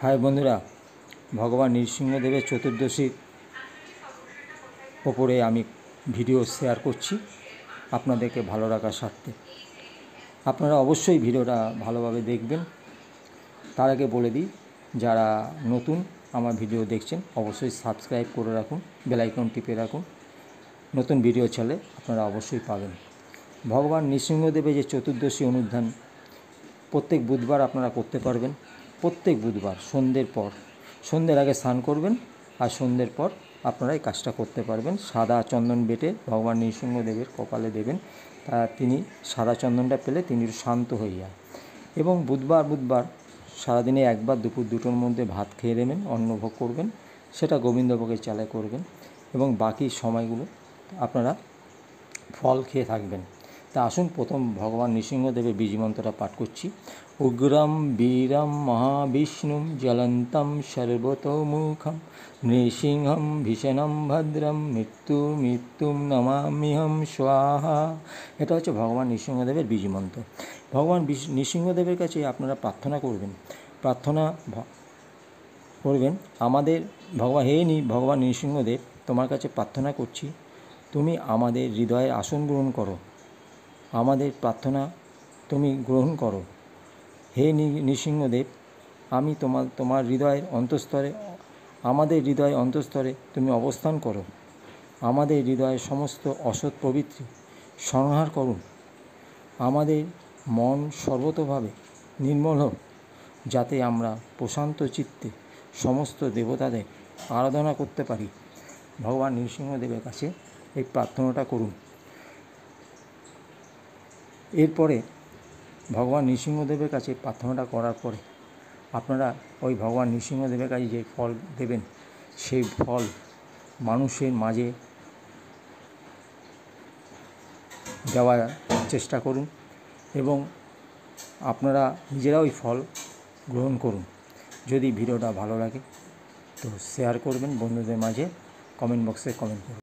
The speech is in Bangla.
হাই বন্ধুরা, ভগবান নৃসিংহদেবের চতুর্দশীর ওপরে আমি ভিডিও শেয়ার করছি আপনাদেরকে ভালো রাখার স্বার্থে। আপনারা অবশ্যই ভিডিওটা ভালোভাবে দেখবেন। তার আগে বলে দিই, যারা নতুন আমার ভিডিও দেখছেন অবশ্যই সাবস্ক্রাইব করে রাখুন, বেল আইকন টিপে রাখুন। নতুন ভিডিও চলে আপনারা অবশ্যই পাবেন। ভগবান নৃসিংহদেবের যে চতুর্দশী অনুধান প্রত্যেক বুধবার আপনারা করতে পারবেন। প্রত্যেক বুধবার সন্ধ্যের আগে স্নান করবেন আর সন্ধ্যের পর আপনারা এই কাজটা করতে পারবেন। সাদা চন্দন বেটে ভগবান নৃসিংহদেবের কপালে দেবেন, তা তিনি সাদা চন্দনটা পেলে তিনি শান্ত হয়ে যান। এবং বুধবার সারাদিনে একবার দুপুর দুটোর মধ্যে ভাত খেয়ে নেবেন, অন্নভোগ করবেন, সেটা গোবিন্দভোগের চালে করবেন। এবং বাকি সময়গুলো আপনারা ফল খেয়ে থাকবেন। তা আসুন প্রথম ভগবান নৃসিংহদেবের বীজমন্ত্রটা পাঠ করছি। উগ্রম বীরম মহাবিষ্ণুম জ্বলন্তম সর্বতোমুখম নৃসিংহম ভীষণম ভদ্রম মৃত্যুম নমাম্যহম স্বাহা। এটা হচ্ছে ভগবান নৃসিংহদেবের বীজমন্ত্র। ভগবান নৃসিংহদেবের কাছে আপনারা প্রার্থনা করবেন আমাদের ভগবান নৃসিংহদেব, তোমার কাছে প্রার্থনা করছি, তুমি আমাদের হৃদয়ে আসন গ্রহণ করো, আমাদের প্রার্থনা তুমি গ্রহণ করো। হে নৃসিংহদেব, আমি তোমার হৃদয়ের অন্তঃস্তরে, আমাদের হৃদয়ের অন্তঃস্তরে তুমি অবস্থান করো। আমাদের হৃদয়ের সমস্ত অসৎ প্রবৃত্তি সংহার করুন। আমাদের মন সর্বতোভাবে নির্মল হোক, যাতে আমরা প্রশান্ত চিত্তে সমস্ত দেবতাদের আরাধনা করতে পারি। ভগবান নৃসিংহদেবের কাছে এই প্রার্থনাটা করুন। এরপরে ভগবান নৃসিংহদেবের কাছে প্রার্থনাটা করার পরে আপনারা ওই ভগবান নৃসিংহদেবের কাছে যে ফল দেবেন, সেই ফল মানুষের মাঝে দেওয়ার চেষ্টা করুন এবং আপনারা নিজেরা ওই ফল গ্রহণ করুন। যদি ভিডিওটা ভালো লাগে তো শেয়ার করবেন বন্ধুদের মাঝে, কমেন্ট বক্সে কমেন্ট করুন।